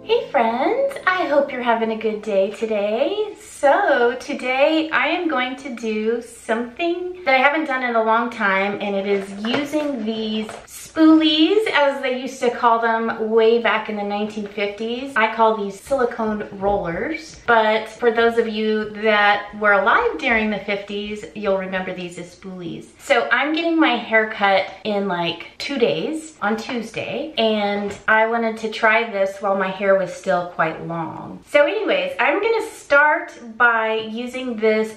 Hey friends, I hope you're having a good day today. So today I am going to do something that I haven't done in a long time, and it is using these spoolies, as they used to call them way back in the 1950s. I call these silicone rollers, but for those of you that were alive during the 50s, you'll remember these as spoolies. So I'm getting my hair cut in like 2 days on Tuesday, and I wanted to try this while my hair was still quite long. So anyways, I'm gonna start by using this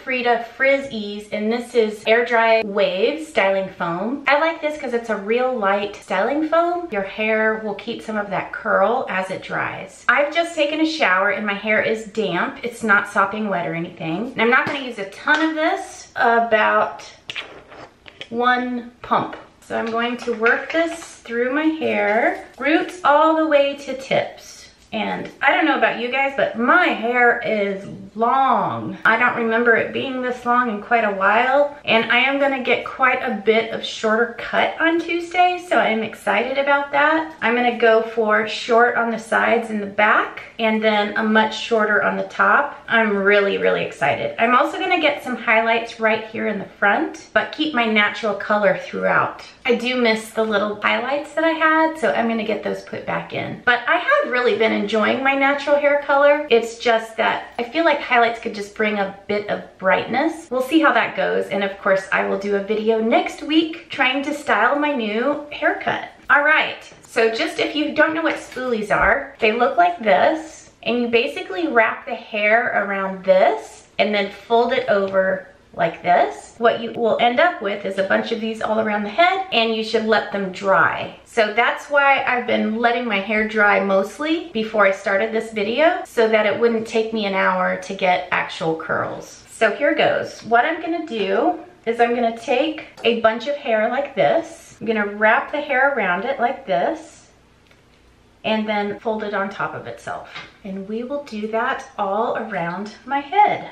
Frieda Frizz Ease, and this is air dry wave styling foam. I like this because it's a real light styling foam. Your hair will keep some of that curl as it dries. I've just taken a shower and my hair is damp. It's not sopping wet or anything. And I'm not gonna use a ton of this, about 1 pump. So I'm going to work this through my hair, roots all the way to tips. And I don't know about you guys, but my hair is long. I don't remember it being this long in quite a while. And I am gonna get quite a bit of shorter cut on Tuesday, so I'm excited about that. I'm gonna go for short on the sides and the back, and then a much shorter on the top. I'm really, really excited. I'm also gonna get some highlights right here in the front, but keep my natural color throughout. I do miss the little highlights that I had, so I'm gonna get those put back in. But I have really been enjoying my natural hair color. It's just that I feel like highlights could just bring a bit of brightness. We'll see how that goes, and of course I will do a video next week trying to style my new haircut. All right, so just if you don't know what spoolies are, they look like this, and you basically wrap the hair around this and then fold it over like this. What you will end up with is a bunch of these all around the head, and you should let them dry. So that's why I've been letting my hair dry mostly before I started this video, so that it wouldn't take me an hour to get actual curls. So here goes. What I'm gonna do is I'm gonna take a bunch of hair like this. I'm gonna wrap the hair around it like this, and then fold it on top of itself. And we will do that all around my head.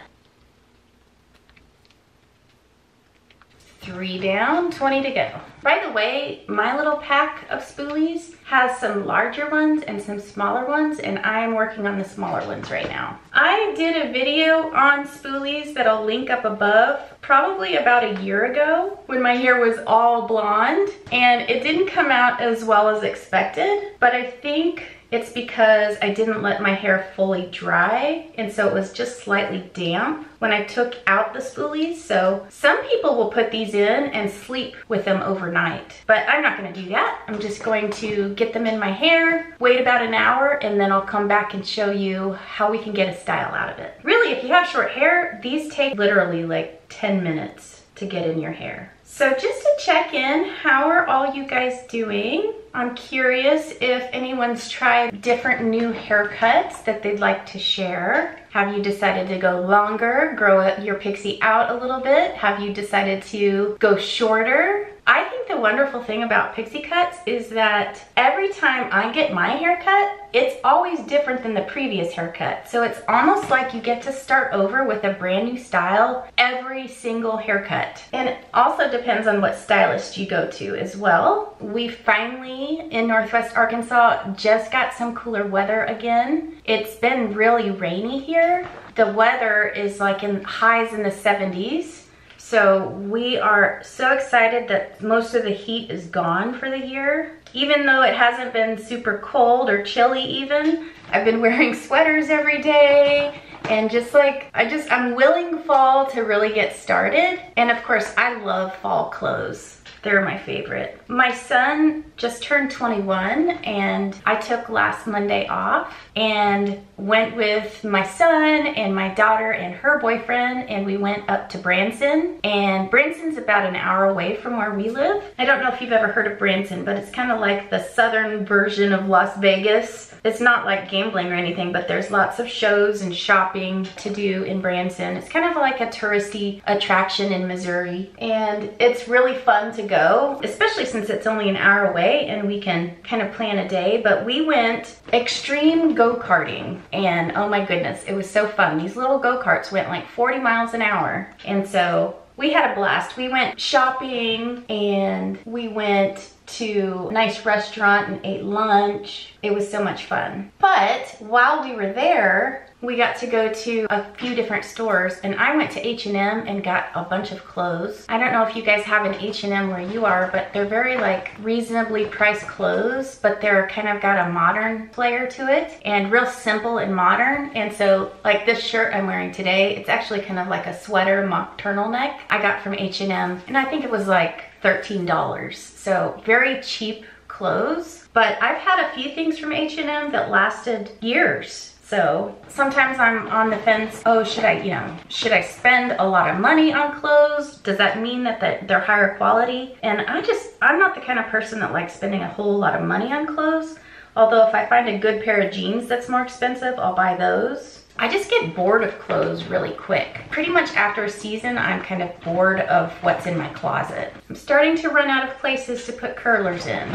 3 down, 20 to go. By the way, my little pack of spoolies has some larger ones and some smaller ones, and I'm working on the smaller ones right now. I did a video on spoolies that I'll link up above probably about a year ago when my hair was all blonde, and it didn't come out as well as expected, but I think it's because I didn't let my hair fully dry, and so it was just slightly damp when I took out the spoolies. So some people will put these in and sleep with them overnight, but I'm not gonna do that. I'm just going to get them in my hair, wait about an hour, and then I'll come back and show you how we can get a style out of it. Really, if you have short hair, these take literally like 10 minutes to get in your hair. So just to check in, how are all you guys doing? I'm curious if anyone's tried different new haircuts that they'd like to share. Have you decided to go longer, grow your pixie out a little bit? Have you decided to go shorter? I think the wonderful thing about pixie cuts is that every time I get my haircut, it's always different than the previous haircut. So it's almost like you get to start over with a brand new style every single haircut. And it also depends on what stylist you go to as well. We finally, in Northwest Arkansas, just got some cooler weather again. It's been really rainy here. The weather is like in highs in the 70s. So we are so excited that most of the heat is gone for the year. Even though it hasn't been super cold or chilly even, I've been wearing sweaters every day, and just like, I'm willing fall to really get started. And of course, I love fall clothes. They're my favorite. My son just turned 21, and I took last Monday off and went with my son and my daughter and her boyfriend, and we went up to Branson. And Branson's about an hour away from where we live. I don't know if you've ever heard of Branson, but it's kind of like the southern version of Las Vegas. It's not like gambling or anything, but there's lots of shows and shopping to do in Branson. It's kind of like a touristy attraction in Missouri, and it's really fun to go, especially since it's only an hour away and we can kind of plan a day. But we went extreme go-karting, and oh my goodness, it was so fun. These little go-karts went like 40 miles an hour, and so we had a blast. We went shopping, and we went to a nice restaurant and ate lunch. It was so much fun. But while we were there, we got to go to a few different stores, and I went to H&M and got a bunch of clothes. I don't know if you guys have an H&M where you are, but they're very like reasonably priced clothes, but they're kind of got a modern flair to it and real simple and modern. And so like this shirt I'm wearing today, it's actually kind of like a sweater mock turtleneck I got from H&M, and I think it was like $13. So very cheap clothes. But I've had a few things from H&M that lasted years. So sometimes I'm on the fence, oh, should I spend a lot of money on clothes? Does that mean that they're higher quality? And I'm not the kind of person that likes spending a whole lot of money on clothes. Although if I find a good pair of jeans that's more expensive, I'll buy those. I just get bored of clothes really quick. Pretty much after a season, I'm kind of bored of what's in my closet. I'm starting to run out of places to put curlers in.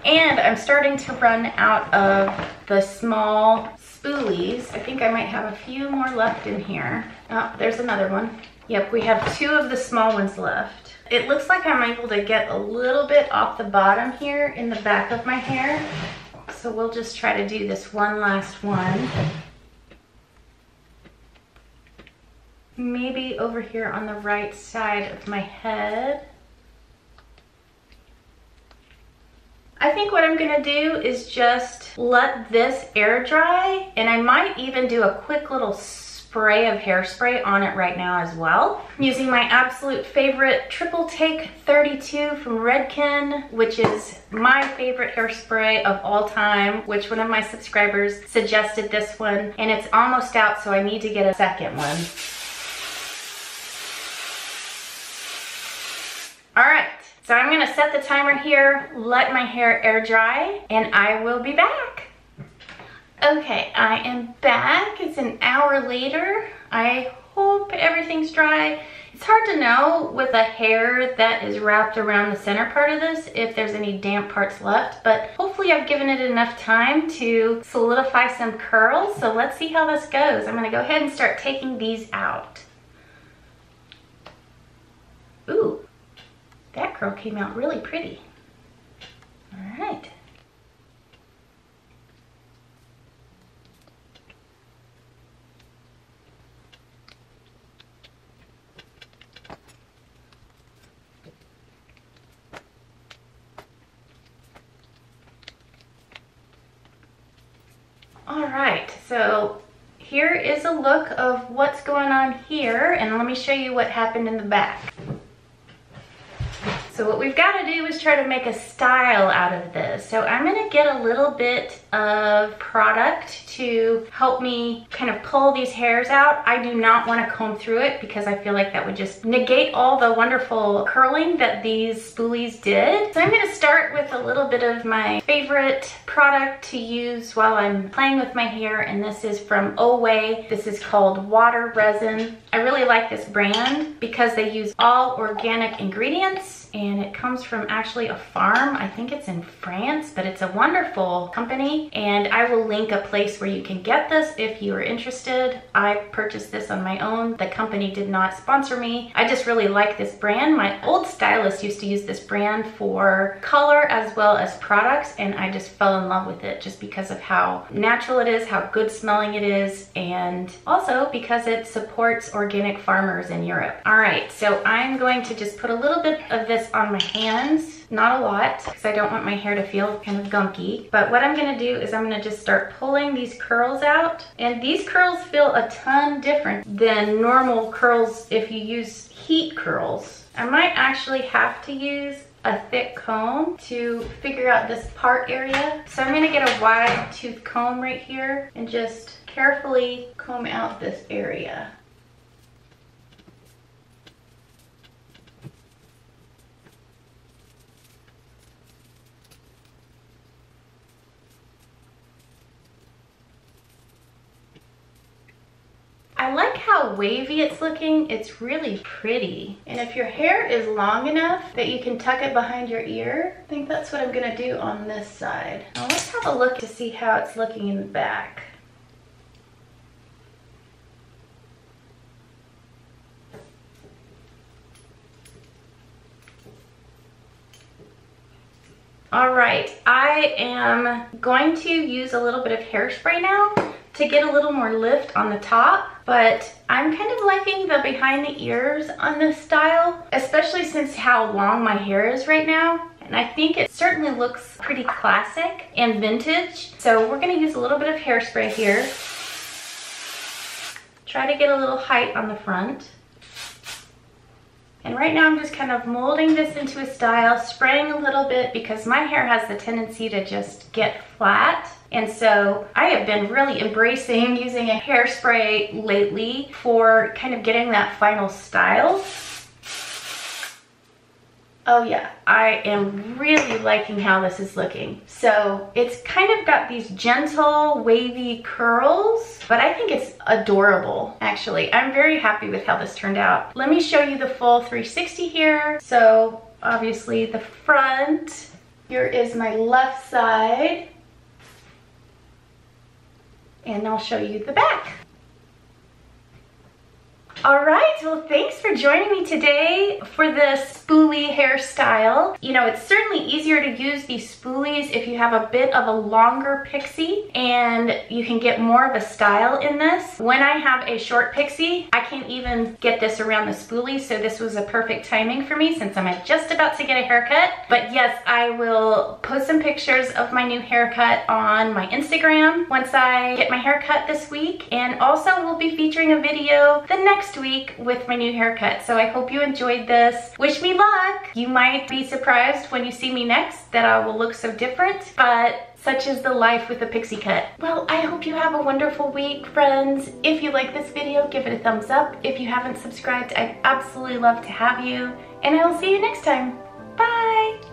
And I'm starting to run out of the small spoolies. I think I might have a few more left in here. Oh, there's another one. Yep, we have 2 of the small ones left. It looks like I'm able to get a little bit off the bottom here in the back of my hair. So we'll just try to do this one last one. Maybe over here on the right side of my head. I think what I'm gonna do is just let this air dry, and I might even do a quick little spray of hairspray on it right now as well. I'm using my absolute favorite Triple Take 32 from Redken, which is my favorite hairspray of all time, which one of my subscribers suggested this one, and it's almost out, so I need to get a second one. All right, so I'm gonna set the timer here, let my hair air dry, and I will be back. Okay, I am back. It's an hour later. I hope everything's dry. It's hard to know with a hair that is wrapped around the center part of this if there's any damp parts left, but hopefully I've given it enough time to solidify some curls. So let's see how this goes. I'm gonna go ahead and start taking these out. Ooh. That curl came out really pretty. All right. All right, so here is a look of what's going on here, and let me show you what happened in the back. So what we've got to do is try to make a style out of this. So I'm going to get a little bit of product to help me kind of pull these hairs out. I do not want to comb through it because I feel like that would just negate all the wonderful curling that these spoolies did. So I'm going to start with a little bit of my favorite product to use while I'm playing with my hair, and this is from Oway. This is called Water Resin. I really like this brand because they use all organic ingredients, and it comes from actually a farm. I think it's in France, but it's a wonderful company, and I will link a place where you can get this if you are interested. I purchased this on my own. The company did not sponsor me. I just really like this brand. My old stylist used to use this brand for color as well as products, and I just fell in love with it just because of how natural it is, how good smelling it is, and also because it supports organic farmers in Europe. All right, so I'm going to just put a little bit of this on my hands, not a lot, because I don't want my hair to feel kind of gunky. But what I'm gonna do is I'm gonna just start pulling these curls out. And these curls feel a ton different than normal curls if you use heat curls. I might actually have to use a thick comb to figure out this part area. So I'm gonna get a wide tooth comb right here and just carefully comb out this area. I like how wavy it's looking. It's really pretty. And if your hair is long enough that you can tuck it behind your ear, I think that's what I'm gonna do on this side. Now let's have a look to see how it's looking in the back. All right, I am going to use a little bit of hairspray now to get a little more lift on the top, but I'm kind of liking the behind the ears on this style, especially since how long my hair is right now. And I think it certainly looks pretty classic and vintage. So we're gonna use a little bit of hairspray here. Try to get a little height on the front. And right now I'm just kind of molding this into a style, spraying a little bit because my hair has the tendency to just get flat. And so I have been really embracing using a hairspray lately for kind of getting that final style. Oh yeah, I am really liking how this is looking. So it's kind of got these gentle, wavy curls, but I think it's adorable, actually. I'm very happy with how this turned out. Let me show you the full 360 here. So obviously the front, here is my left side, and I'll show you the back. All right, well, thanks for joining me today for this spoolie hairstyle. You know, it's certainly easier to use these spoolies if you have a bit of a longer pixie, and you can get more of a style in this. When I have a short pixie, I can't even get this around the spoolie, so this was a perfect timing for me since I'm just about to get a haircut. But yes, I will post some pictures of my new haircut on my Instagram once I get my haircut this week, and also we'll be featuring a video the next week with my new haircut. So I hope you enjoyed this. Wish me luck. You might be surprised when you see me next that I will look so different, but such is the life with a pixie cut. Well, I hope you have a wonderful week, friends. If you like this video, give it a thumbs up. If you haven't subscribed, I'd absolutely love to have you, and I will see you next time. Bye.